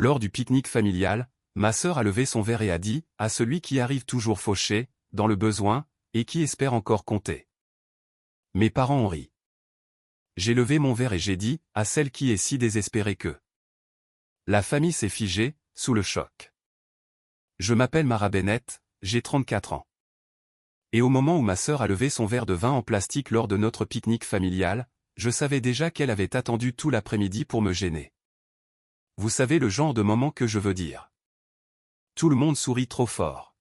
Lors du pique-nique familial, ma sœur a levé son verre et a dit, à celui qui arrive toujours fauché, dans le besoin, et qui espère encore compter. Mes parents ont ri. J'ai levé mon verre et j'ai dit, à celle qui est si désespérée que. La famille s'est figée, sous le choc. Je m'appelle Mara Bennett, j'ai 34 ans. Et au moment où ma sœur a levé son verre de vin en plastique lors de notre pique-nique familial, je savais déjà qu'elle avait attendu tout l'après-midi pour me gêner. Vous savez le genre de moment que je veux dire. Tout le monde sourit trop fort.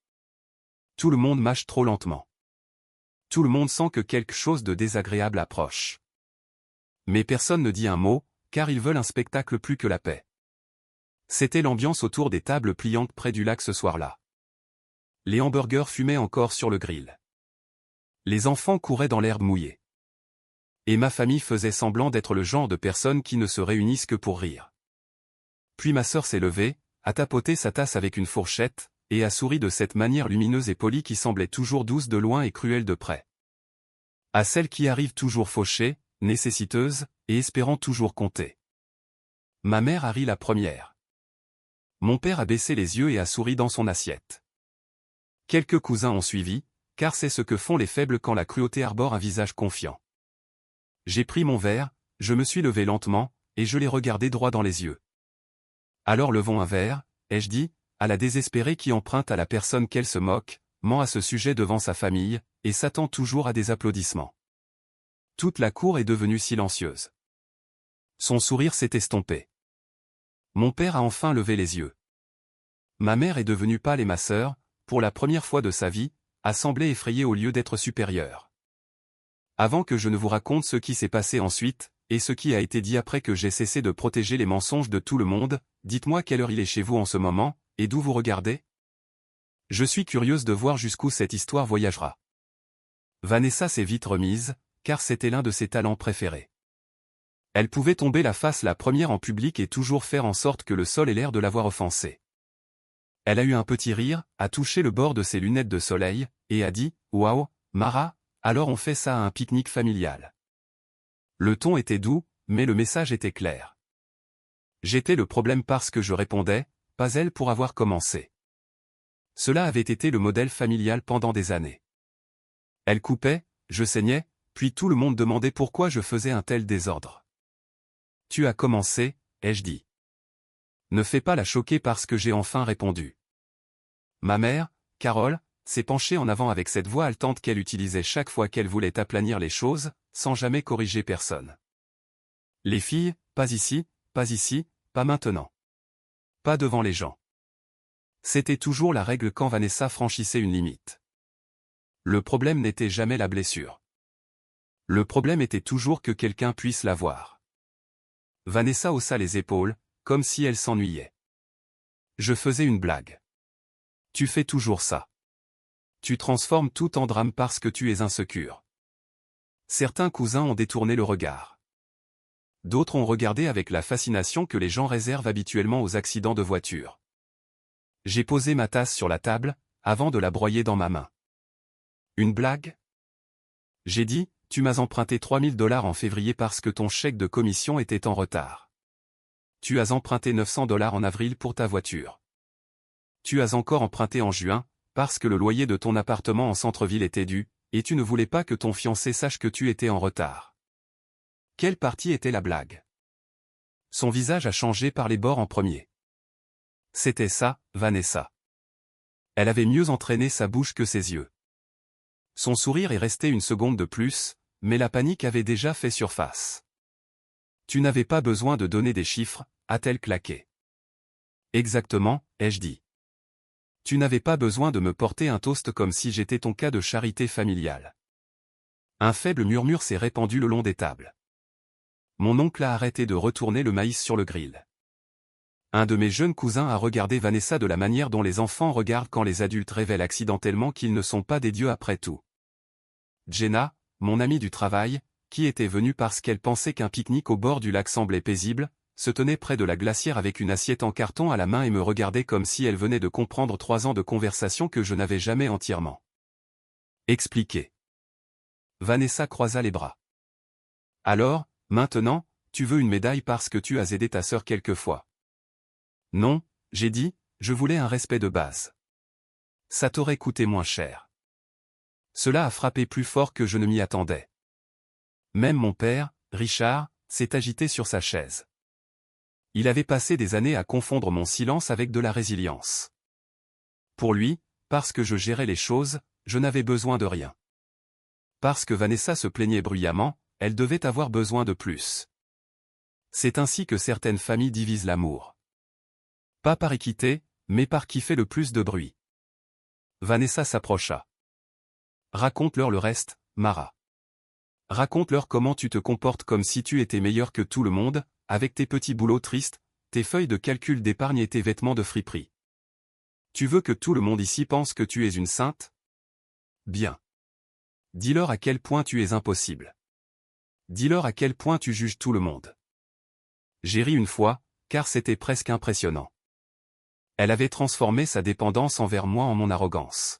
Tout le monde mâche trop lentement. Tout le monde sent que quelque chose de désagréable approche. Mais personne ne dit un mot, car ils veulent un spectacle plus que la paix. C'était l'ambiance autour des tables pliantes près du lac ce soir-là. Les hamburgers fumaient encore sur le grill. Les enfants couraient dans l'herbe mouillée. Et ma famille faisait semblant d'être le genre de personnes qui ne se réunissent que pour rire. Puis ma sœur s'est levée, a tapoté sa tasse avec une fourchette, et a souri de cette manière lumineuse et polie qui semblait toujours douce de loin et cruelle de près. À celle qui arrive toujours fauchée, nécessiteuse, et espérant toujours compter. Ma mère a ri la première. Mon père a baissé les yeux et a souri dans son assiette. Quelques cousins ont suivi, car c'est ce que font les faibles quand la cruauté arbore un visage confiant. J'ai pris mon verre, je me suis levé lentement, et je l'ai regardé droit dans les yeux. Alors levons un verre, ai-je dit, à la désespérée qui emprunte à la personne qu'elle se moque, ment à ce sujet devant sa famille, et s'attend toujours à des applaudissements. Toute la cour est devenue silencieuse. Son sourire s'est estompé. Mon père a enfin levé les yeux. Ma mère est devenue pâle et ma sœur, pour la première fois de sa vie, a semblé effrayée au lieu d'être supérieure. Avant que je ne vous raconte ce qui s'est passé ensuite, et ce qui a été dit après que j'ai cessé de protéger les mensonges de tout le monde, dites-moi quelle heure il est chez vous en ce moment, et d'où vous regardez? Je suis curieuse de voir jusqu'où cette histoire voyagera. Vanessa s'est vite remise, car c'était l'un de ses talents préférés. Elle pouvait tomber la face la première en public et toujours faire en sorte que le sol ait l'air de l'avoir offensée. Elle a eu un petit rire, a touché le bord de ses lunettes de soleil, et a dit « Waouh, Mara, alors on fait ça à un pique-nique familial ». Le ton était doux, mais le message était clair. J'étais le problème parce que je répondais, pas elle pour avoir commencé. Cela avait été le modèle familial pendant des années. Elle coupait, je saignais, puis tout le monde demandait pourquoi je faisais un tel désordre. Tu as commencé, ai-je dit. Ne fais pas la choquer parce que j'ai enfin répondu. Ma mère, Carole, s'est penchée en avant avec cette voix haletante qu'elle utilisait chaque fois qu'elle voulait aplanir les choses, sans jamais corriger personne. Les filles, pas ici, pas maintenant. Pas devant les gens. C'était toujours la règle quand Vanessa franchissait une limite. Le problème n'était jamais la blessure. Le problème était toujours que quelqu'un puisse la voir. Vanessa haussa les épaules, comme si elle s'ennuyait. Je faisais une blague. Tu fais toujours ça. Tu transformes tout en drame parce que tu es insécure. Certains cousins ont détourné le regard. D'autres ont regardé avec la fascination que les gens réservent habituellement aux accidents de voiture. J'ai posé ma tasse sur la table, avant de la broyer dans ma main. Une blague? J'ai dit, tu m'as emprunté $3000 en février parce que ton chèque de commission était en retard. Tu as emprunté $900 en avril pour ta voiture. Tu as encore emprunté en juin, parce que le loyer de ton appartement en centre-ville était dû, et tu ne voulais pas que ton fiancé sache que tu étais en retard. Quelle partie était la blague? Son visage a changé par les bords en premier. C'était ça, Vanessa. Elle avait mieux entraîné sa bouche que ses yeux. Son sourire est resté une seconde de plus, mais la panique avait déjà fait surface. Tu n'avais pas besoin de donner des chiffres, a-t-elle claqué. Exactement, ai-je dit. Tu n'avais pas besoin de me porter un toast comme si j'étais ton cas de charité familiale. Un faible murmure s'est répandu le long des tables. Mon oncle a arrêté de retourner le maïs sur le grill. Un de mes jeunes cousins a regardé Vanessa de la manière dont les enfants regardent quand les adultes révèlent accidentellement qu'ils ne sont pas des dieux après tout. Jenna, mon amie du travail, qui était venue parce qu'elle pensait qu'un pique-nique au bord du lac semblait paisible, se tenait près de la glacière avec une assiette en carton à la main et me regardait comme si elle venait de comprendre 3 ans de conversation que je n'avais jamais entièrement expliqué. Vanessa croisa les bras. Alors, maintenant, tu veux une médaille parce que tu as aidé ta sœur quelquefois. Non, j'ai dit, je voulais un respect de base. Ça t'aurait coûté moins cher. Cela a frappé plus fort que je ne m'y attendais. Même mon père, Richard, s'est agité sur sa chaise. Il avait passé des années à confondre mon silence avec de la résilience. Pour lui, parce que je gérais les choses, je n'avais besoin de rien. Parce que Vanessa se plaignait bruyamment, elle devait avoir besoin de plus. C'est ainsi que certaines familles divisent l'amour. Pas par équité, mais par qui fait le plus de bruit. Vanessa s'approcha. Raconte-leur le reste, Mara. Raconte-leur comment tu te comportes comme si tu étais meilleur que tout le monde, avec tes petits boulots tristes, tes feuilles de calcul d'épargne et tes vêtements de friperie. Tu veux que tout le monde ici pense que tu es une sainte? Bien. Dis-leur à quel point tu es impossible. Dis-leur à quel point tu juges tout le monde. J'ai ri une fois, car c'était presque impressionnant. Elle avait transformé sa dépendance envers moi en mon arrogance.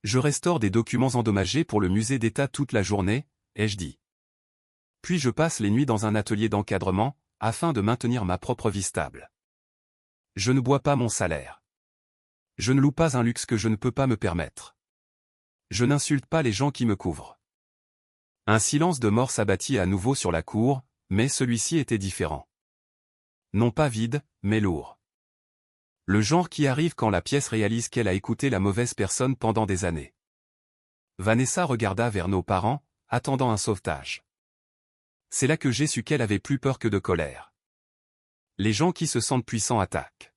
Je restaure des documents endommagés pour le musée d'État toute la journée, ai-je dit. Puis je passe les nuits dans un atelier d'encadrement, afin de maintenir ma propre vie stable. Je ne bois pas mon salaire. Je ne loue pas un luxe que je ne peux pas me permettre. Je n'insulte pas les gens qui me couvrent. Un silence de mort s'abattit à nouveau sur la cour, mais celui-ci était différent. Non pas vide, mais lourd. Le genre qui arrive quand la pièce réalise qu'elle a écouté la mauvaise personne pendant des années. Vanessa regarda vers nos parents, attendant un sauvetage. C'est là que j'ai su qu'elle avait plus peur que de colère. Les gens qui se sentent puissants attaquent.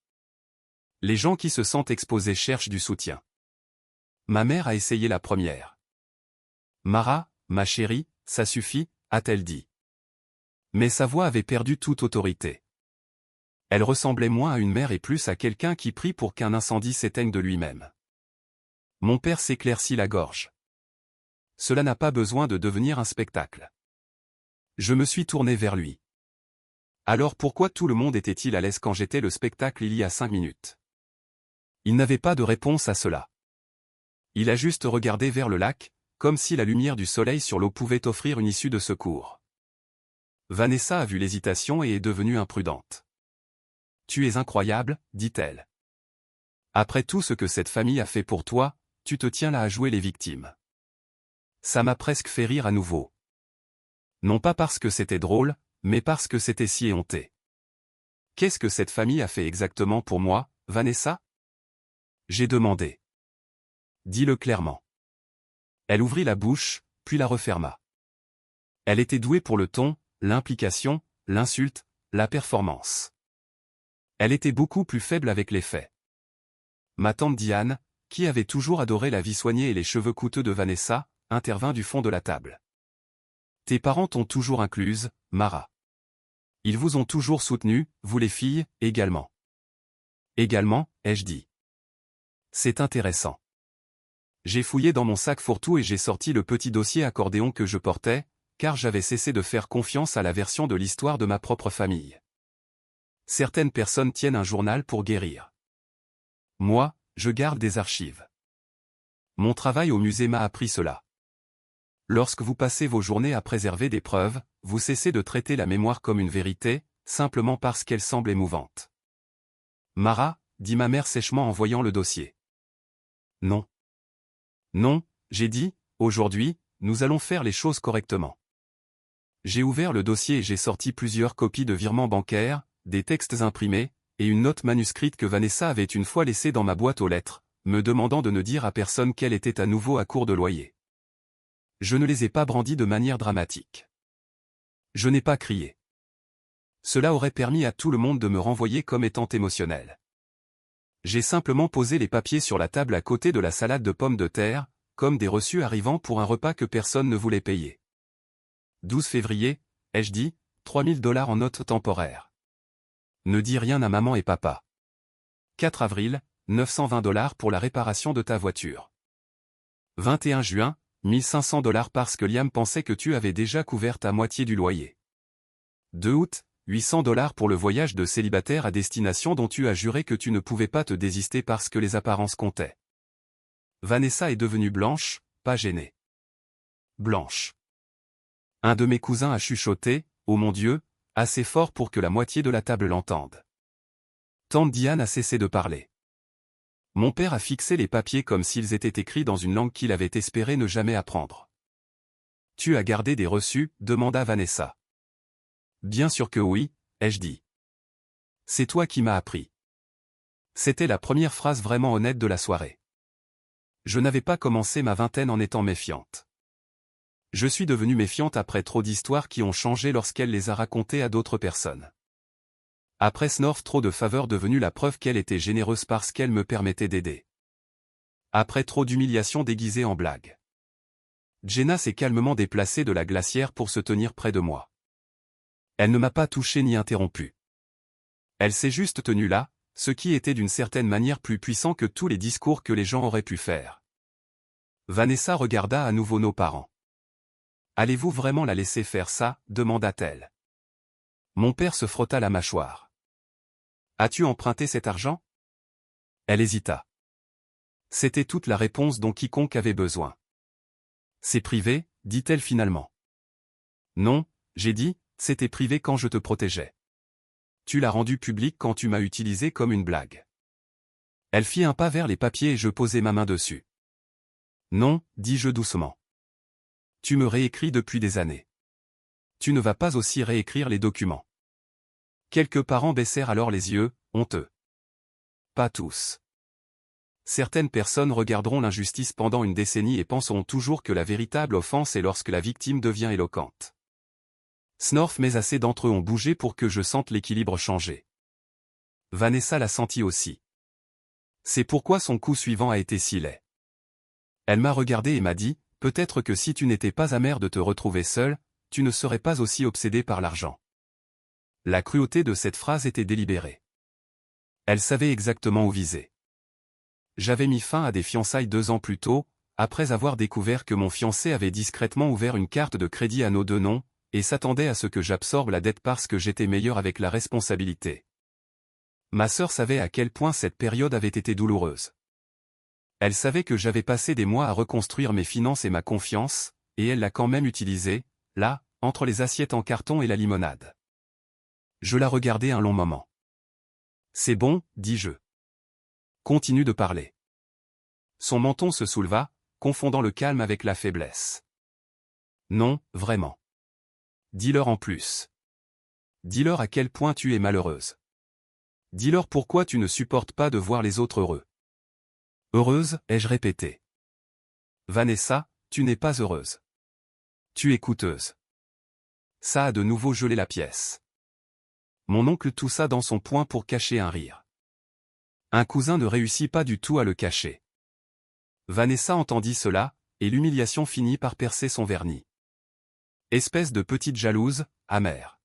Les gens qui se sentent exposés cherchent du soutien. Ma mère a essayé la première. Mara, ma chérie, ça suffit, a-t-elle dit. Mais sa voix avait perdu toute autorité. Elle ressemblait moins à une mère et plus à quelqu'un qui prie pour qu'un incendie s'éteigne de lui-même. Mon père s'éclaircit la gorge. Cela n'a pas besoin de devenir un spectacle. Je me suis tourné vers lui. Alors pourquoi tout le monde était-il à l'aise quand j'étais le spectacle il y a 5 minutes? Il n'avait pas de réponse à cela. Il a juste regardé vers le lac, comme si la lumière du soleil sur l'eau pouvait offrir une issue de secours. Vanessa a vu l'hésitation et est devenue imprudente. Tu es incroyable, dit-elle. Après tout ce que cette famille a fait pour toi, tu te tiens là à jouer les victimes. Ça m'a presque fait rire à nouveau. Non pas parce que c'était drôle, mais parce que c'était si éhonté. Qu'est-ce que cette famille a fait exactement pour moi, Vanessa? J'ai demandé. Dis-le clairement. Elle ouvrit la bouche, puis la referma. Elle était douée pour le ton, l'implication, l'insulte, la performance. Elle était beaucoup plus faible avec les faits. Ma tante Diane, qui avait toujours adoré la vie soignée et les cheveux coûteux de Vanessa, intervint du fond de la table. Tes parents t'ont toujours incluse, Mara. Ils vous ont toujours soutenu, vous les filles, également. Également, ai-je dit. C'est intéressant. J'ai fouillé dans mon sac fourre-tout et j'ai sorti le petit dossier accordéon que je portais, car j'avais cessé de faire confiance à la version de l'histoire de ma propre famille. Certaines personnes tiennent un journal pour guérir. Moi, je garde des archives. Mon travail au musée m'a appris cela. Lorsque vous passez vos journées à préserver des preuves, vous cessez de traiter la mémoire comme une vérité, simplement parce qu'elle semble émouvante. Mara, dit ma mère sèchement en voyant le dossier. Non. Non, j'ai dit, aujourd'hui, nous allons faire les choses correctement. J'ai ouvert le dossier et j'ai sorti plusieurs copies de virements bancaires, des textes imprimés, et une note manuscrite que Vanessa avait une fois laissée dans ma boîte aux lettres, me demandant de ne dire à personne qu'elle était à nouveau à court de loyer. Je ne les ai pas brandis de manière dramatique. Je n'ai pas crié. Cela aurait permis à tout le monde de me renvoyer comme étant émotionnel. J'ai simplement posé les papiers sur la table à côté de la salade de pommes de terre, comme des reçus arrivant pour un repas que personne ne voulait payer. 12 février, ai-je dit, $3000 en notes temporaires. Ne dis rien à maman et papa. 4 avril, $920 pour la réparation de ta voiture. 21 juin, $1500 parce que Liam pensait que tu avais déjà couvert ta moitié du loyer. 2 août, $800 pour le voyage de célibataire à destination dont tu as juré que tu ne pouvais pas te désister parce que les apparences comptaient. Vanessa est devenue blanche, pas gênée. Blanche. Un de mes cousins a chuchoté, oh mon Dieu, assez fort pour que la moitié de la table l'entende. Tante Diane a cessé de parler. Mon père a fixé les papiers comme s'ils étaient écrits dans une langue qu'il avait espéré ne jamais apprendre. Tu as gardé des reçus, demanda Vanessa. Bien sûr que oui, ai-je dit. C'est toi qui m'as appris. C'était la première phrase vraiment honnête de la soirée. Je n'avais pas commencé ma vingtaine en étant méfiante. Je suis devenue méfiante après trop d'histoires qui ont changé lorsqu'elle les a racontées à d'autres personnes. Après Snorf, trop de faveurs devenues la preuve qu'elle était généreuse parce qu'elle me permettait d'aider. Après trop d'humiliations déguisées en blagues. Jenna s'est calmement déplacée de la glacière pour se tenir près de moi. Elle ne m'a pas touché ni interrompu. Elle s'est juste tenue là, ce qui était d'une certaine manière plus puissant que tous les discours que les gens auraient pu faire. Vanessa regarda à nouveau nos parents. Allez-vous vraiment la laisser faire ça, demanda-t-elle. Mon père se frotta la mâchoire. As-tu emprunté cet argent? Elle hésita. C'était toute la réponse dont quiconque avait besoin. C'est privé, dit-elle finalement. Non, j'ai dit, c'était privé quand je te protégeais. Tu l'as rendu public quand tu m'as utilisé comme une blague. Elle fit un pas vers les papiers et je posai ma main dessus. Non, dis-je doucement. Tu me réécris depuis des années. Tu ne vas pas aussi réécrire les documents. Quelques parents baissèrent alors les yeux, honteux. Pas tous. Certaines personnes regarderont l'injustice pendant une décennie et penseront toujours que la véritable offense est lorsque la victime devient éloquente. Snorf, mais assez d'entre eux ont bougé pour que je sente l'équilibre changer. Vanessa l'a senti aussi. C'est pourquoi son coup suivant a été si laid. Elle m'a regardé et m'a dit, peut-être que si tu n'étais pas amère de te retrouver seule, tu ne serais pas aussi obsédée par l'argent. La cruauté de cette phrase était délibérée. Elle savait exactement où viser. J'avais mis fin à des fiançailles 2 ans plus tôt, après avoir découvert que mon fiancé avait discrètement ouvert une carte de crédit à nos 2 noms, et s'attendait à ce que j'absorbe la dette parce que j'étais meilleur avec la responsabilité. Ma sœur savait à quel point cette période avait été douloureuse. Elle savait que j'avais passé des mois à reconstruire mes finances et ma confiance, et elle l'a quand même utilisée, là, entre les assiettes en carton et la limonade. Je la regardai un long moment. C'est bon, dis-je. Continue de parler. Son menton se souleva, confondant le calme avec la faiblesse. Non, vraiment. Dis-leur en plus. Dis-leur à quel point tu es malheureuse. Dis-leur pourquoi tu ne supportes pas de voir les autres heureux. Heureuse, ai-je répété. Vanessa, tu n'es pas heureuse. Tu es coûteuse. Ça a de nouveau gelé la pièce. Mon oncle toussa dans son poing pour cacher un rire. Un cousin ne réussit pas du tout à le cacher. Vanessa entendit cela, et l'humiliation finit par percer son vernis. Espèce de petite jalouse, amère.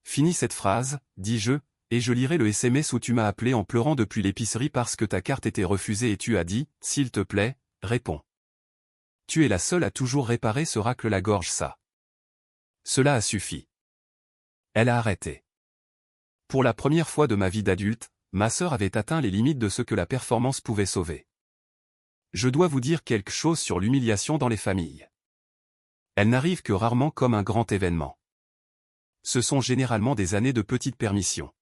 Finis cette phrase, dis-je, et je lirai le SMS où tu m'as appelé en pleurant depuis l'épicerie parce que ta carte était refusée et tu as dit, s'il te plaît, réponds. Tu es la seule à toujours réparer ce racle la gorge ça. Cela a suffi. Elle a arrêté. Pour la première fois de ma vie d'adulte, ma sœur avait atteint les limites de ce que la performance pouvait sauver. Je dois vous dire quelque chose sur l'humiliation dans les familles. Elle n'arrive que rarement comme un grand événement. Ce sont généralement des années de petites permissions.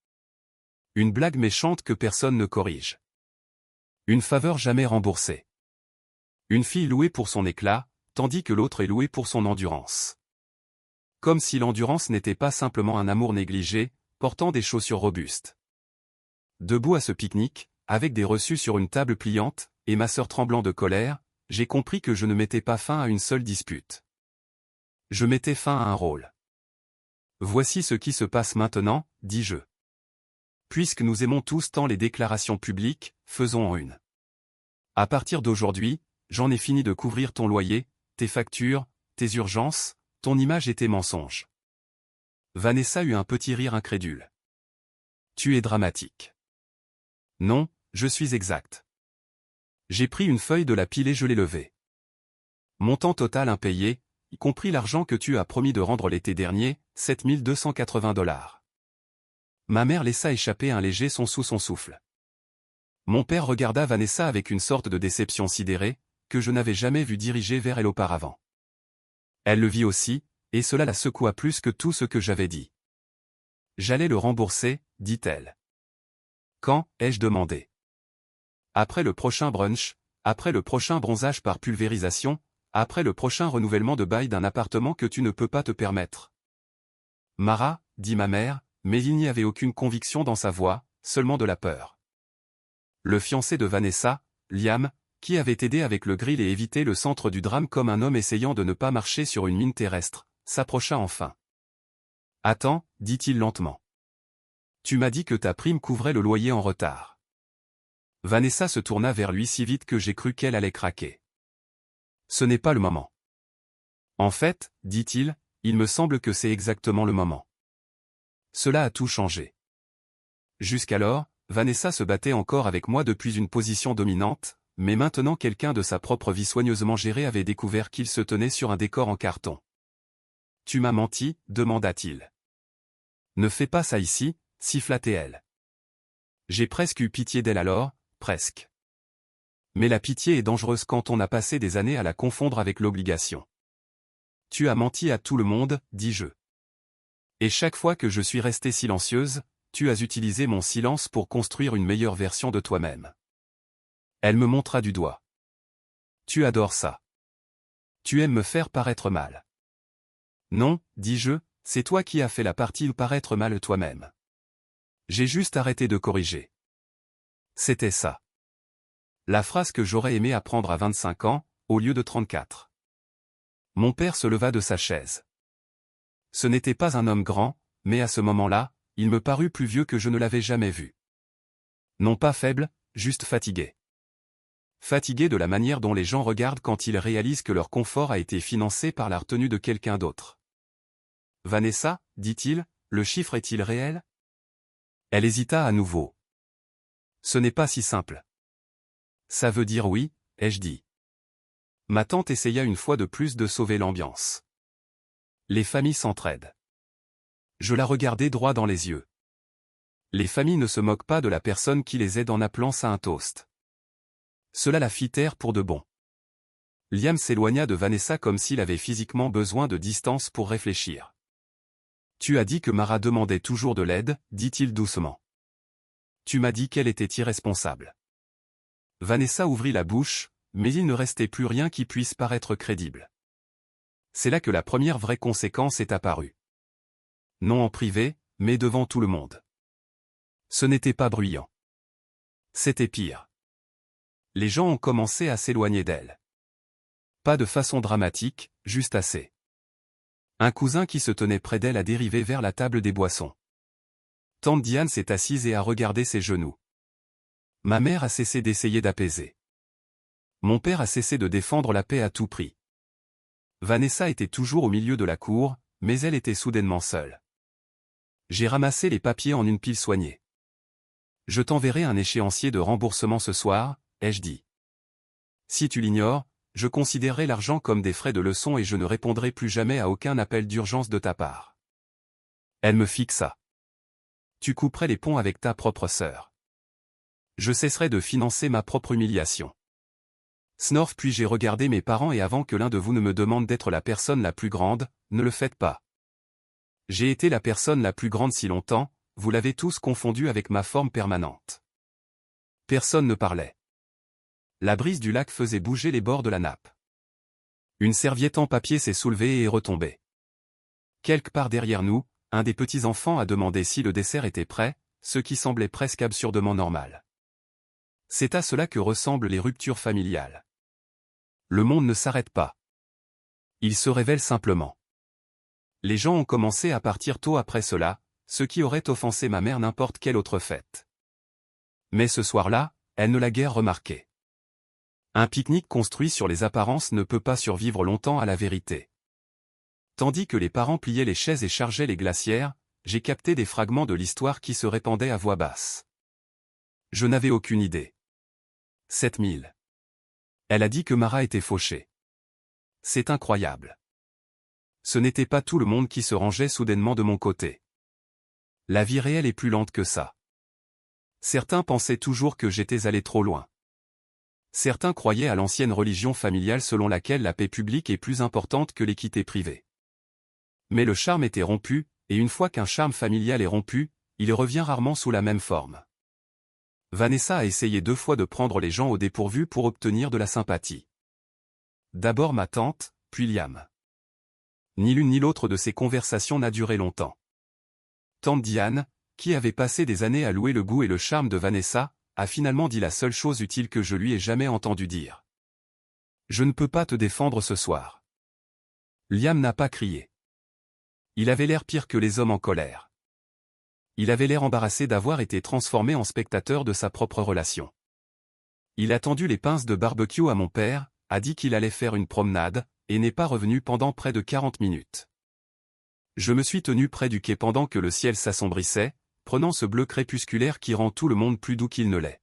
Une blague méchante que personne ne corrige. Une faveur jamais remboursée. Une fille louée pour son éclat, tandis que l'autre est louée pour son endurance. Comme si l'endurance n'était pas simplement un amour négligé, portant des chaussures robustes. Debout à ce pique-nique, avec des reçus sur une table pliante, et ma sœur tremblant de colère, j'ai compris que je ne mettais pas fin à une seule dispute. Je mettais fin à un rôle. Voici ce qui se passe maintenant, dis-je. Puisque nous aimons tous tant les déclarations publiques, faisons en une. À partir d'aujourd'hui, j'en ai fini de couvrir ton loyer, tes factures, tes urgences, ton image et tes mensonges. Vanessa eut un petit rire incrédule. Tu es dramatique. Non, je suis exact. J'ai pris une feuille de la pile et je l'ai levée. Montant total impayé, y compris l'argent que tu as promis de rendre l'été dernier, 7 280 $. Ma mère laissa échapper un léger son sous son souffle. Mon père regarda Vanessa avec une sorte de déception sidérée, que je n'avais jamais vu diriger vers elle auparavant. Elle le vit aussi, et cela la secoua plus que tout ce que j'avais dit. J'allais le rembourser, dit-elle. Quand, ai-je demandé. Après le prochain brunch, après le prochain bronzage par pulvérisation, après le prochain renouvellement de bail d'un appartement que tu ne peux pas te permettre. Mara, dit ma mère, mais il n'y avait aucune conviction dans sa voix, seulement de la peur. Le fiancé de Vanessa, Liam, qui avait aidé avec le grill et évité le centre du drame comme un homme essayant de ne pas marcher sur une mine terrestre, s'approcha enfin. Attends, dit-il lentement. Tu m'as dit que ta prime couvrait le loyer en retard. Vanessa se tourna vers lui si vite que j'ai cru qu'elle allait craquer. Ce n'est pas le moment. En fait, dit-il, il me semble que c'est exactement le moment. Cela a tout changé. Jusqu'alors, Vanessa se battait encore avec moi depuis une position dominante, mais maintenant quelqu'un de sa propre vie soigneusement gérée avait découvert qu'il se tenait sur un décor en carton. « Tu m'as menti » demanda-t-il. « Ne fais pas ça ici » siffla-t-elle. J'ai presque eu pitié d'elle alors, presque. Mais la pitié est dangereuse quand on a passé des années à la confondre avec l'obligation. Tu as menti à tout le monde, dis-je. Et chaque fois que je suis restée silencieuse, tu as utilisé mon silence pour construire une meilleure version de toi-même. Elle me montra du doigt. Tu adores ça. Tu aimes me faire paraître mal. Non, dis-je, c'est toi qui as fait la partie paraître mal toi-même. J'ai juste arrêté de corriger. C'était ça. La phrase que j'aurais aimé apprendre à 25 ans, au lieu de 34. Mon père se leva de sa chaise. Ce n'était pas un homme grand, mais à ce moment-là, il me parut plus vieux que je ne l'avais jamais vu. Non pas faible, juste fatigué. Fatigué de la manière dont les gens regardent quand ils réalisent que leur confort a été financé par la retenue de quelqu'un d'autre. Vanessa, dit-il, le chiffre est-il réel? Elle hésita à nouveau. Ce n'est pas si simple. Ça veut dire oui, ai-je dit. Ma tante essaya une fois de plus de sauver l'ambiance. Les familles s'entraident. Je la regardai droit dans les yeux. Les familles ne se moquent pas de la personne qui les aide en appelant ça un toast. Cela la fit taire pour de bon. Liam s'éloigna de Vanessa comme s'il avait physiquement besoin de distance pour réfléchir. Tu as dit que Mara demandait toujours de l'aide, dit-il doucement. Tu m'as dit qu'elle était irresponsable. Vanessa ouvrit la bouche, mais il ne restait plus rien qui puisse paraître crédible. C'est là que la première vraie conséquence est apparue. Non en privé, mais devant tout le monde. Ce n'était pas bruyant. C'était pire. Les gens ont commencé à s'éloigner d'elle. Pas de façon dramatique, juste assez. Un cousin qui se tenait près d'elle a dérivé vers la table des boissons. Tante Diane s'est assise et a regardé ses genoux. Ma mère a cessé d'essayer d'apaiser. Mon père a cessé de défendre la paix à tout prix. Vanessa était toujours au milieu de la cour, mais elle était soudainement seule. J'ai ramassé les papiers en une pile soignée. Je t'enverrai un échéancier de remboursement ce soir, ai-je dit. Si tu l'ignores, je considérerai l'argent comme des frais de leçon et je ne répondrai plus jamais à aucun appel d'urgence de ta part. Elle me fixa. Tu couperais les ponts avec ta propre sœur. Je cesserai de financer ma propre humiliation. Snorf, puis j'ai regardé mes parents et avant que l'un de vous ne me demande d'être la personne la plus grande, ne le faites pas. J'ai été la personne la plus grande si longtemps, vous l'avez tous confondu avec ma forme permanente. Personne ne parlait. La brise du lac faisait bouger les bords de la nappe. Une serviette en papier s'est soulevée et est retombée. Quelque part derrière nous, un des petits-enfants a demandé si le dessert était prêt, ce qui semblait presque absurdement normal. C'est à cela que ressemblent les ruptures familiales. Le monde ne s'arrête pas. Il se révèle simplement. Les gens ont commencé à partir tôt après cela, ce qui aurait offensé ma mère n'importe quelle autre fête. Mais ce soir-là, elle ne l'a guère remarqué. Un pique-nique construit sur les apparences ne peut pas survivre longtemps à la vérité. Tandis que les parents pliaient les chaises et chargeaient les glacières, j'ai capté des fragments de l'histoire qui se répandaient à voix basse. Je n'avais aucune idée. 7000. Elle a dit que Mara était fauchée. C'est incroyable. Ce n'était pas tout le monde qui se rangeait soudainement de mon côté. La vie réelle est plus lente que ça. Certains pensaient toujours que j'étais allé trop loin. Certains croyaient à l'ancienne religion familiale selon laquelle la paix publique est plus importante que l'équité privée. Mais le charme était rompu, et une fois qu'un charme familial est rompu, il revient rarement sous la même forme. Vanessa a essayé 2 fois de prendre les gens au dépourvu pour obtenir de la sympathie. D'abord ma tante, puis Liam. Ni l'une ni l'autre de ces conversations n'a duré longtemps. Tante Diane, qui avait passé des années à louer le goût et le charme de Vanessa, a finalement dit la seule chose utile que je lui ai jamais entendu dire. Je ne peux pas te défendre ce soir. Liam n'a pas crié. Il avait l'air pire que les hommes en colère. Il avait l'air embarrassé d'avoir été transformé en spectateur de sa propre relation. Il a tendu les pinces de barbecue à mon père, a dit qu'il allait faire une promenade, et n'est pas revenu pendant près de 40 minutes. Je me suis tenu près du quai pendant que le ciel s'assombrissait, prenant ce bleu crépusculaire qui rend tout le monde plus doux qu'il ne l'est.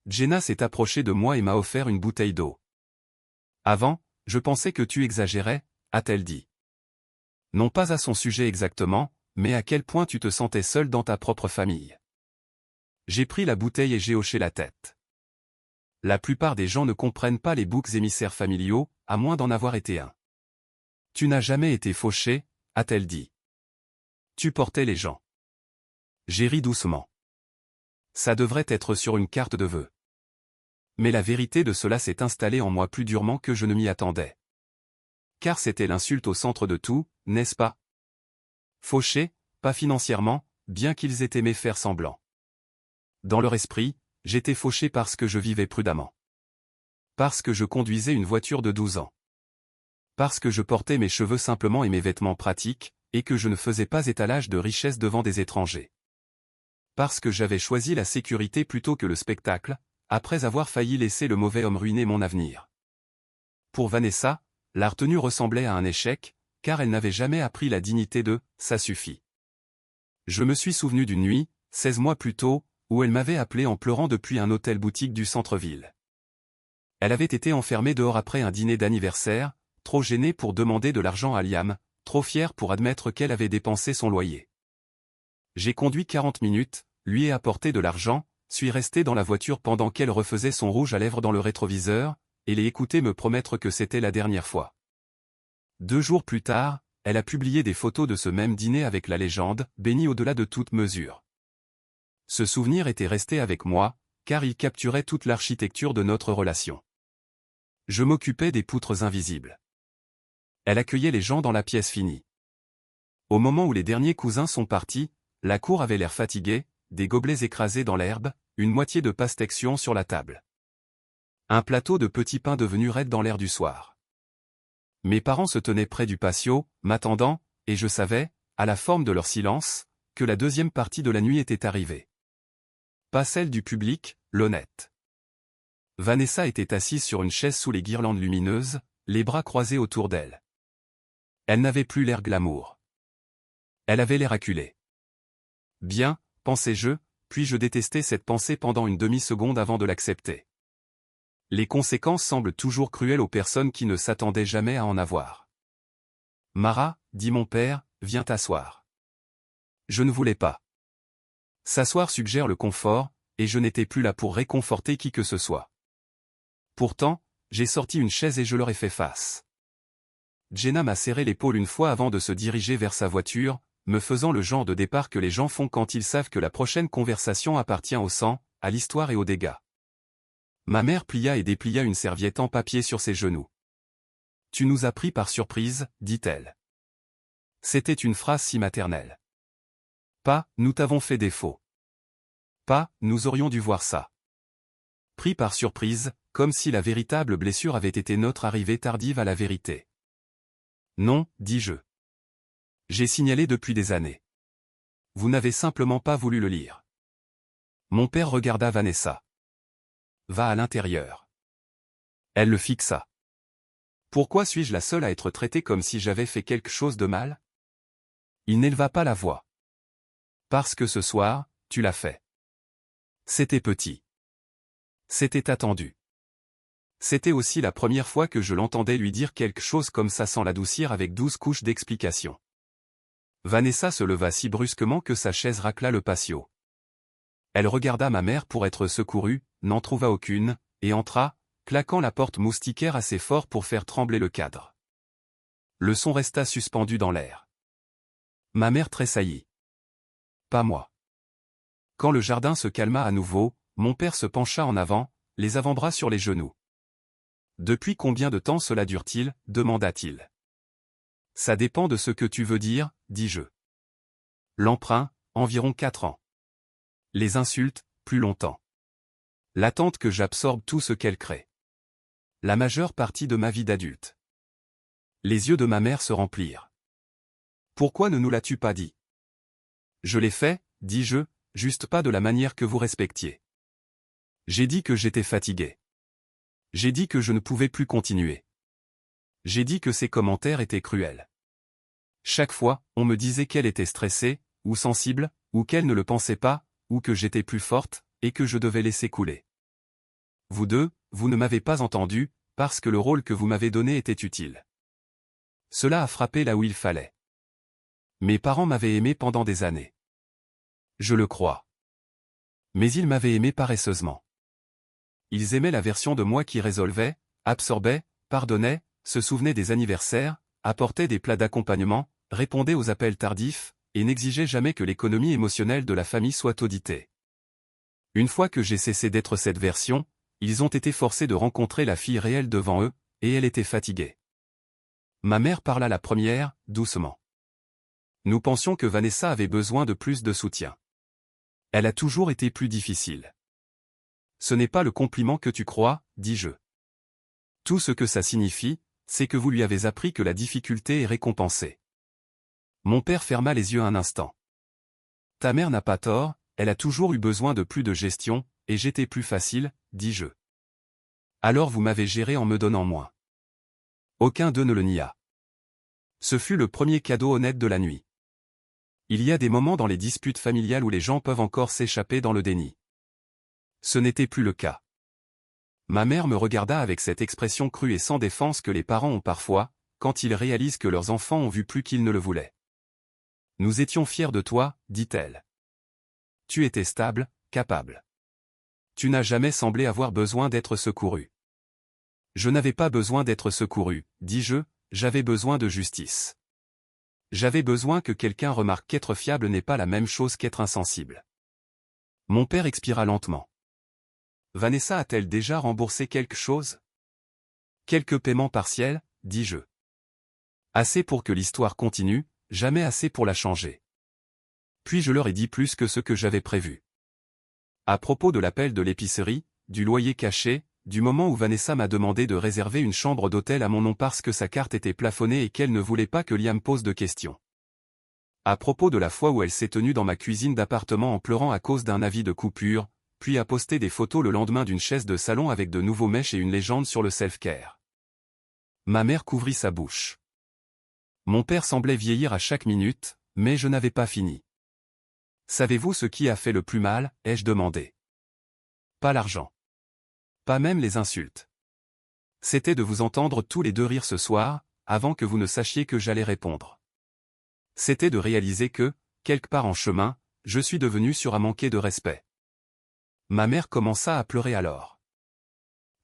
Jenna s'est approchée de moi et m'a offert une bouteille d'eau. Avant, je pensais que tu exagérais, a-t-elle dit. Non pas à son sujet exactement, mais à quel point tu te sentais seul dans ta propre famille. J'ai pris la bouteille et j'ai hoché la tête. La plupart des gens ne comprennent pas les boucs émissaires familiaux, à moins d'en avoir été un. Tu n'as jamais été fauché, a-t-elle dit. Tu portais les gens. J'ai ri doucement. Ça devrait être sur une carte de vœux. Mais la vérité de cela s'est installée en moi plus durement que je ne m'y attendais. Car c'était l'insulte au centre de tout, n'est-ce pas? Fauchés, pas financièrement, bien qu'ils aient aimé faire semblant. Dans leur esprit, j'étais fauché parce que je vivais prudemment. Parce que je conduisais une voiture de 12 ans. Parce que je portais mes cheveux simplement et mes vêtements pratiques, et que je ne faisais pas étalage de richesse devant des étrangers. Parce que j'avais choisi la sécurité plutôt que le spectacle, après avoir failli laisser le mauvais homme ruiner mon avenir. Pour Vanessa, la retenue ressemblait à un échec, car elle n'avait jamais appris la dignité de « ça suffit ». Je me suis souvenu d'une nuit, 16 mois plus tôt, où elle m'avait appelé en pleurant depuis un hôtel-boutique du centre-ville. Elle avait été enfermée dehors après un dîner d'anniversaire, trop gênée pour demander de l'argent à Liam, trop fière pour admettre qu'elle avait dépensé son loyer. J'ai conduit 40 minutes, lui ai apporté de l'argent, suis resté dans la voiture pendant qu'elle refaisait son rouge à lèvres dans le rétroviseur, et l'ai écouté me promettre que c'était la dernière fois. 2 jours plus tard, elle a publié des photos de ce même dîner avec la légende, bénie au-delà de toute mesure. Ce souvenir était resté avec moi, car il capturait toute l'architecture de notre relation. Je m'occupais des poutres invisibles. Elle accueillait les gens dans la pièce finie. Au moment où les derniers cousins sont partis, la cour avait l'air fatiguée, des gobelets écrasés dans l'herbe, une moitié de pastèque sur la table. Un plateau de petits pains devenus raides dans l'air du soir. Mes parents se tenaient près du patio, m'attendant, et je savais, à la forme de leur silence, que la deuxième partie de la nuit était arrivée. Pas celle du public, l'honnête. Vanessa était assise sur une chaise sous les guirlandes lumineuses, les bras croisés autour d'elle. Elle n'avait plus l'air glamour. Elle avait l'air acculée. Bien, pensais-je, puis je détestais cette pensée pendant une demi-seconde avant de l'accepter. Les conséquences semblent toujours cruelles aux personnes qui ne s'attendaient jamais à en avoir. Mara, dit mon père, viens t'asseoir. Je ne voulais pas. S'asseoir suggère le confort, et je n'étais plus là pour réconforter qui que ce soit. Pourtant, j'ai sorti une chaise et je leur ai fait face. Jenna m'a serré l'épaule une fois avant de se diriger vers sa voiture, me faisant le genre de départ que les gens font quand ils savent que la prochaine conversation appartient au sang, à l'histoire et aux dégâts. Ma mère plia et déplia une serviette en papier sur ses genoux. « Tu nous as pris par surprise, dit-elle. » C'était une phrase si maternelle. Pas « nous t'avons fait défaut ». Pas « nous aurions dû voir ça ». Pris par surprise, comme si la véritable blessure avait été notre arrivée tardive à la vérité. Non, dis-je. J'ai signalé depuis des années. Vous n'avez simplement pas voulu le lire. Mon père regarda Vanessa. Va à l'intérieur. Elle le fixa. Pourquoi suis-je la seule à être traitée comme si j'avais fait quelque chose de mal? Il n'éleva pas la voix. Parce que ce soir, tu l'as fait. C'était petit. C'était attendu. C'était aussi la première fois que je l'entendais lui dire quelque chose comme ça sans l'adoucir avec 12 couches d'explications. Vanessa se leva si brusquement que sa chaise racla le patio. Elle regarda ma mère pour être secourue, n'en trouva aucune, et entra, claquant la porte moustiquaire assez fort pour faire trembler le cadre. Le son resta suspendu dans l'air. Ma mère tressaillit. Pas moi. Quand le jardin se calma à nouveau, Mon père se pencha en avant, les avant-bras sur les genoux. Depuis combien de temps cela dure-t-il, demanda-t-il. Ça dépend de ce que tu veux dire, dis-je. L'emprunt, environ 4 ans. Les insultes, plus longtemps. L'attente que j'absorbe tout ce qu'elle crée. La majeure partie de ma vie d'adulte. Les yeux de ma mère se remplirent. Pourquoi ne nous l'as-tu pas dit? Je l'ai fait, dis-je, juste pas de la manière que vous respectiez. J'ai dit que j'étais fatigué. J'ai dit que je ne pouvais plus continuer. J'ai dit que ses commentaires étaient cruels. Chaque fois, on me disait qu'elle était stressée, ou sensible, ou qu'elle ne le pensait pas, ou que j'étais plus forte, et que je devais laisser couler. Vous deux, vous ne m'avez pas entendu, parce que le rôle que vous m'avez donné était utile. Cela a frappé là où il fallait. Mes parents m'avaient aimé pendant des années. Je le crois. Mais ils m'avaient aimé paresseusement. Ils aimaient la version de moi qui résolvait, absorbait, pardonnait, se souvenait des anniversaires, apportait des plats d'accompagnement, répondait aux appels tardifs, et n'exigeait jamais que l'économie émotionnelle de la famille soit auditée. Une fois que j'ai cessé d'être cette version, ils ont été forcés de rencontrer la fille réelle devant eux, et elle était fatiguée. Ma mère parla la première, doucement. Nous pensions que Vanessa avait besoin de plus de soutien. Elle a toujours été plus difficile. Ce n'est pas le compliment que tu crois, dis-je. Tout ce que ça signifie, c'est que vous lui avez appris que la difficulté est récompensée. Mon père ferma les yeux un instant. Ta mère n'a pas tort, elle a toujours eu besoin de plus de gestion, et j'étais plus facile, dis-je. Alors vous m'avez géré en me donnant moins. Aucun d'eux ne le nia. Ce fut le premier cadeau honnête de la nuit. Il y a des moments dans les disputes familiales où les gens peuvent encore s'échapper dans le déni. Ce n'était plus le cas. Ma mère me regarda avec cette expression crue et sans défense que les parents ont parfois, quand ils réalisent que leurs enfants ont vu plus qu'ils ne le voulaient. Nous étions fiers de toi, dit-elle. Tu étais stable, capable. Tu n'as jamais semblé avoir besoin d'être secouru. Je n'avais pas besoin d'être secouru, dis-je, j'avais besoin de justice. J'avais besoin que quelqu'un remarque qu'être fiable n'est pas la même chose qu'être insensible. Mon père expira lentement. Vanessa a-t-elle déjà remboursé quelque chose? Quelques paiements partiels, dis-je. Assez pour que l'histoire continue, jamais assez pour la changer. Puis je leur ai dit plus que ce que j'avais prévu. À propos de l'appel de l'épicerie, du loyer caché, du moment où Vanessa m'a demandé de réserver une chambre d'hôtel à mon nom parce que sa carte était plafonnée et qu'elle ne voulait pas que Liam pose de questions. À propos de la fois où elle s'est tenue dans ma cuisine d'appartement en pleurant à cause d'un avis de coupure, puis a posté des photos le lendemain d'une chaise de salon avec de nouveaux mèches et une légende sur le self-care. Ma mère couvrit sa bouche. Mon père semblait vieillir à chaque minute, mais je n'avais pas fini. Savez-vous ce qui a fait le plus mal, ai-je demandé. Pas l'argent. Pas même les insultes. C'était de vous entendre tous les deux rire ce soir, avant que vous ne sachiez que j'allais répondre. C'était de réaliser que, quelque part en chemin, je suis devenu sûr à manquer de respect. Ma mère commença à pleurer alors.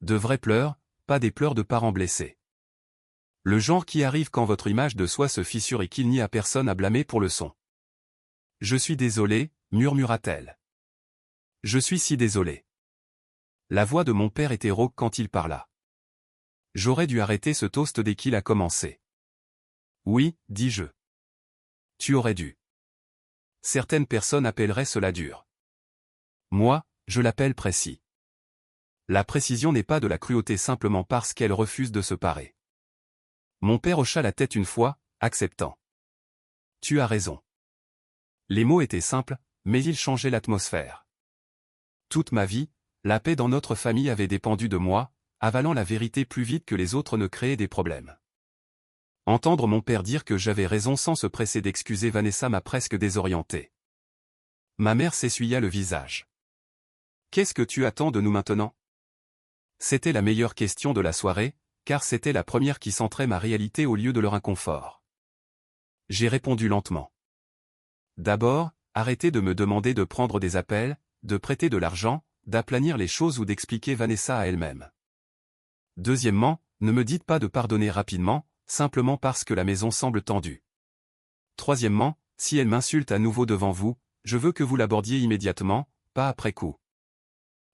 De vrais pleurs, pas des pleurs de parents blessés. Le genre qui arrive quand votre image de soi se fissure et qu'il n'y a personne à blâmer pour le son. Je suis désolé, murmura-t-elle. Je suis si désolé. La voix de mon père était rauque quand il parla. J'aurais dû arrêter ce toast dès qu'il a commencé. Oui, dis-je. Tu aurais dû. Certaines personnes appelleraient cela dur. Moi, je l'appelle précis. La précision n'est pas de la cruauté simplement parce qu'elle refuse de se parer. Mon père hocha la tête une fois, acceptant. Tu as raison. Les mots étaient simples, mais ils changeaient l'atmosphère. Toute ma vie, la paix dans notre famille avait dépendu de moi, avalant la vérité plus vite que les autres ne créaient des problèmes. Entendre mon père dire que j'avais raison sans se presser d'excuser Vanessa m'a presque désorienté. Ma mère s'essuya le visage. Qu'est-ce que tu attends de nous maintenant? C'était la meilleure question de la soirée, car c'était la première qui centrait ma réalité au lieu de leur inconfort. J'ai répondu lentement. D'abord, arrêtez de me demander de prendre des appels, de prêter de l'argent, d'aplanir les choses ou d'expliquer Vanessa à elle-même. Deuxièmement, ne me dites pas de pardonner rapidement, simplement parce que la maison semble tendue. Troisièmement, si elle m'insulte à nouveau devant vous, je veux que vous l'abordiez immédiatement, pas après coup.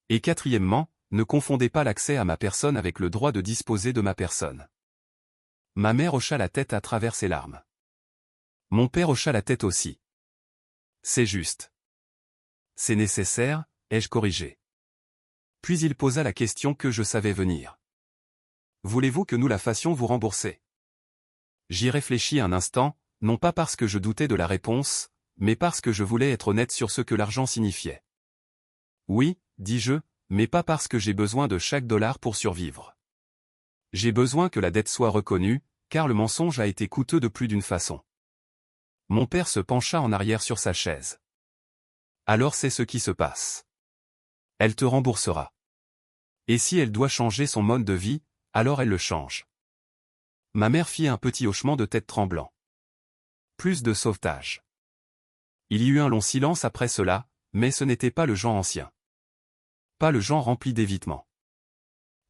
Et quatrièmement, ne confondez pas l'accès à ma personne avec le droit de disposer de ma personne. Ma mère hocha la tête à travers ses larmes. Mon père hocha la tête aussi. C'est juste. C'est nécessaire, ai-je corrigé. Puis il posa la question que je savais venir. Voulez-vous que nous la fassions vous rembourser? J'y réfléchis un instant, non pas parce que je doutais de la réponse, mais parce que je voulais être honnête sur ce que l'argent signifiait. Oui, dis-je, mais pas parce que j'ai besoin de chaque dollar pour survivre. J'ai besoin que la dette soit reconnue, car le mensonge a été coûteux de plus d'une façon. Mon père se pencha en arrière sur sa chaise. Alors c'est ce qui se passe. Elle te remboursera. Et si elle doit changer son mode de vie, alors elle le change. Ma mère fit un petit hochement de tête tremblant. Plus de sauvetage. Il y eut un long silence après cela, mais ce n'était pas le genre ancien. Pas le genre rempli d'évitement.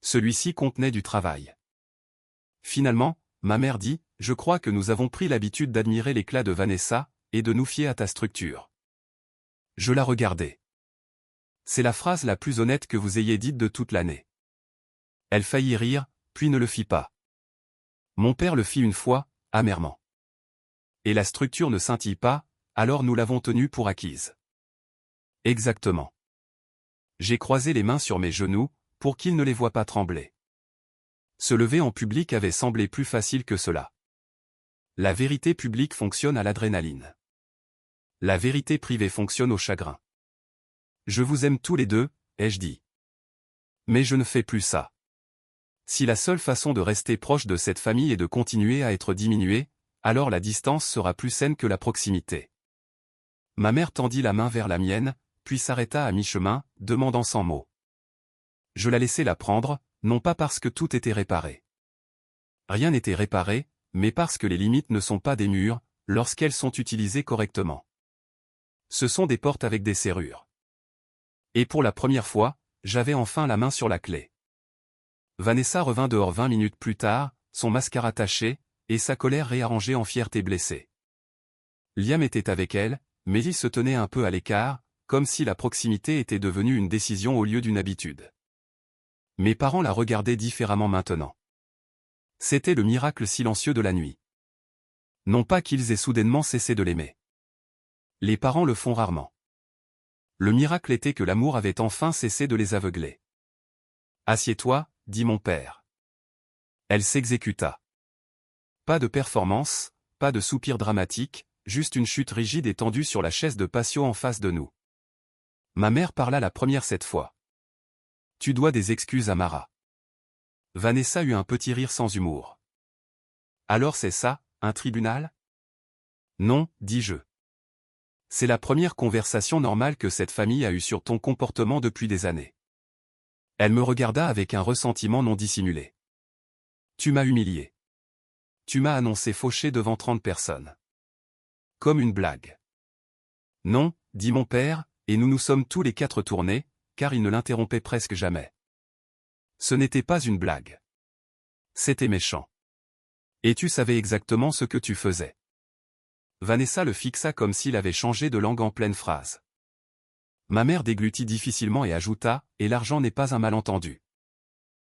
Celui-ci contenait du travail. Finalement, ma mère dit, « Je crois que nous avons pris l'habitude d'admirer l'éclat de Vanessa, et de nous fier à ta structure. » Je la regardai. C'est la phrase la plus honnête que vous ayez dite de toute l'année. Elle faillit rire, puis ne le fit pas. Mon père le fit une fois, amèrement. Et la structure ne scintille pas, alors nous l'avons tenue pour acquise. Exactement. J'ai croisé les mains sur mes genoux, pour qu'il ne les voie pas trembler. Se lever en public avait semblé plus facile que cela. La vérité publique fonctionne à l'adrénaline. La vérité privée fonctionne au chagrin. Je vous aime tous les deux, ai-je dit. Mais je ne fais plus ça. Si la seule façon de rester proche de cette famille est de continuer à être diminué, alors la distance sera plus saine que la proximité. Ma mère tendit la main vers la mienne, puis s'arrêta à mi-chemin, demandant sans mots. Je la laissai la prendre, non pas parce que tout était réparé. Rien n'était réparé, mais parce que les limites ne sont pas des murs, lorsqu'elles sont utilisées correctement. Ce sont des portes avec des serrures. Et pour la première fois, j'avais enfin la main sur la clé. Vanessa revint dehors 20 minutes plus tard, son mascara taché, et sa colère réarrangée en fierté blessée. Liam était avec elle, mais il se tenait un peu à l'écart, comme si la proximité était devenue une décision au lieu d'une habitude. Mes parents la regardaient différemment maintenant. C'était le miracle silencieux de la nuit. Non pas qu'ils aient soudainement cessé de l'aimer. Les parents le font rarement. Le miracle était que l'amour avait enfin cessé de les aveugler. « Assieds-toi » dit mon père. Elle s'exécuta. Pas de performance, pas de soupir dramatique, juste une chute rigide et tendue sur la chaise de patio en face de nous. Ma mère parla la première cette fois. « Tu dois des excuses à Mara. » Vanessa eut un petit rire sans humour. « Alors c'est ça, un tribunal ?» « Non, dis-je. C'est la première conversation normale que cette famille a eue sur ton comportement depuis des années. » Elle me regarda avec un ressentiment non dissimulé. « Tu m'as humilié. Tu m'as annoncé fauché devant 30 personnes. Comme une blague. »« Non, dit mon père, et nous nous sommes tous les quatre tournés, car il ne l'interrompait presque jamais. Ce n'était pas une blague. C'était méchant. Et tu savais exactement ce que tu faisais. » Vanessa le fixa comme s'il avait changé de langue en pleine phrase. Ma mère déglutit difficilement et ajouta, « Et l'argent n'est pas un malentendu.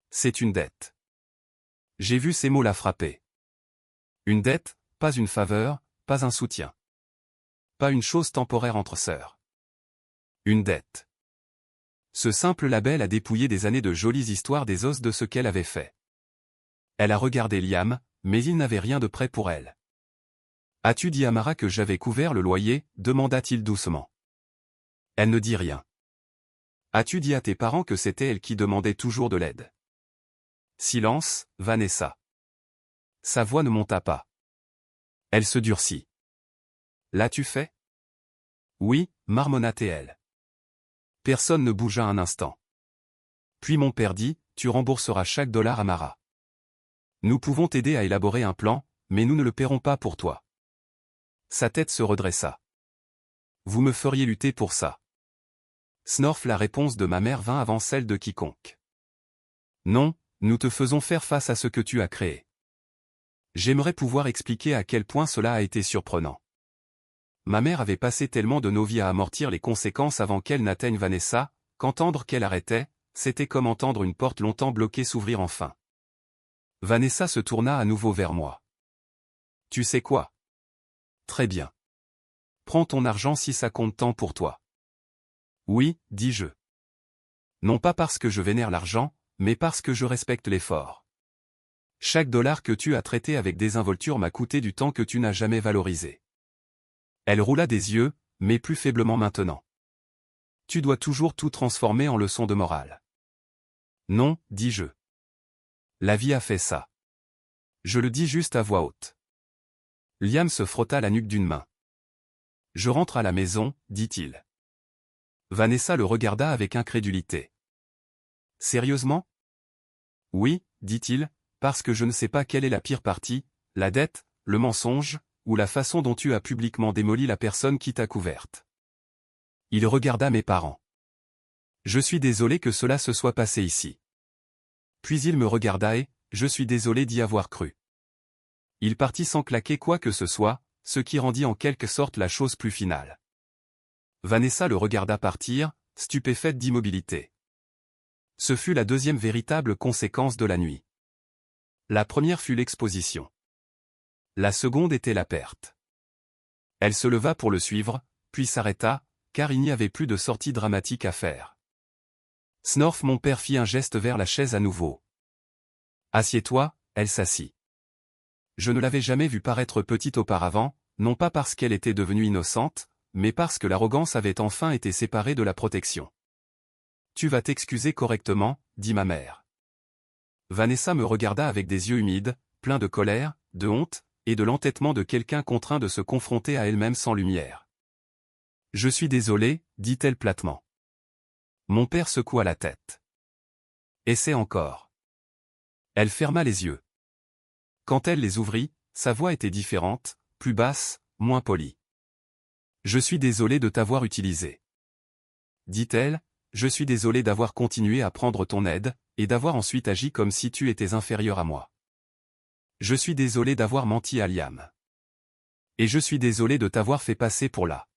C'est une dette. » J'ai vu ces mots la frapper. Une dette, pas une faveur, pas un soutien. Pas une chose temporaire entre sœurs. Une dette. Ce simple label a dépouillé des années de jolies histoires des os de ce qu'elle avait fait. Elle a regardé Liam, mais il n'avait rien de prêt pour elle. « As-tu dit à Mara que j'avais couvert le loyer » demanda-t-il doucement. Elle ne dit rien. « As-tu dit à tes parents que c'était elle qui demandait toujours de l'aide » Silence, Vanessa. Sa voix ne monta pas. Elle se durcit. « L'as-tu fait » Oui, marmonna-t-elle. Personne ne bougea un instant. Puis mon père dit, « Tu rembourseras chaque dollar à Mara. Nous pouvons t'aider à élaborer un plan, mais nous ne le paierons pas pour toi. » Sa tête se redressa. « Vous me feriez lutter pour ça. » Snorf, la réponse de ma mère vint avant celle de quiconque. « Non, nous te faisons faire face à ce que tu as créé. » J'aimerais pouvoir expliquer à quel point cela a été surprenant. Ma mère avait passé tellement de nos vies à amortir les conséquences avant qu'elle n'atteigne Vanessa, qu'entendre qu'elle arrêtait, c'était comme entendre une porte longtemps bloquée s'ouvrir enfin. Vanessa se tourna à nouveau vers moi. Tu sais quoi? Très bien. Prends ton argent si ça compte tant pour toi. Oui, dis-je. Non pas parce que je vénère l'argent, mais parce que je respecte l'effort. Chaque dollar que tu as traité avec désinvolture m'a coûté du temps que tu n'as jamais valorisé. Elle roula des yeux, mais plus faiblement maintenant. Tu dois toujours tout transformer en leçon de morale. Non, dis-je. La vie a fait ça. Je le dis juste à voix haute. Liam se frotta la nuque d'une main. Je rentre à la maison, dit-il. Vanessa le regarda avec incrédulité. Sérieusement? Oui, dit-il, parce que je ne sais pas quelle est la pire partie, la dette, le mensonge, ou la façon dont tu as publiquement démoli la personne qui t'a couverte. Il regarda mes parents. Je suis désolé que cela se soit passé ici. Puis il me regarda et, je suis désolé d'y avoir cru. Il partit sans claquer quoi que ce soit, ce qui rendit en quelque sorte la chose plus finale. Vanessa le regarda partir, stupéfaite d'immobilité. Ce fut la deuxième véritable conséquence de la nuit. La première fut l'exposition. La seconde était la perte. Elle se leva pour le suivre, puis s'arrêta, car il n'y avait plus de sortie dramatique à faire. Snorf, mon père fit un geste vers la chaise à nouveau. Assieds-toi, elle s'assit. Je ne l'avais jamais vue paraître petite auparavant, non pas parce qu'elle était devenue innocente, mais parce que l'arrogance avait enfin été séparée de la protection. Tu vas t'excuser correctement, dit ma mère. Vanessa me regarda avec des yeux humides, pleins de colère, de honte, et de l'entêtement de quelqu'un contraint de se confronter à elle-même sans lumière. Je suis désolé, dit-elle platement. Mon père secoua la tête. Essaie encore. Elle ferma les yeux. Quand elle les ouvrit, sa voix était différente, plus basse, moins polie. Je suis désolé de t'avoir utilisé. Dit-elle, je suis désolé d'avoir continué à prendre ton aide, et d'avoir ensuite agi comme si tu étais inférieur à moi. Je suis désolé d'avoir menti à Liam. Et je suis désolé de t'avoir fait passer pour là.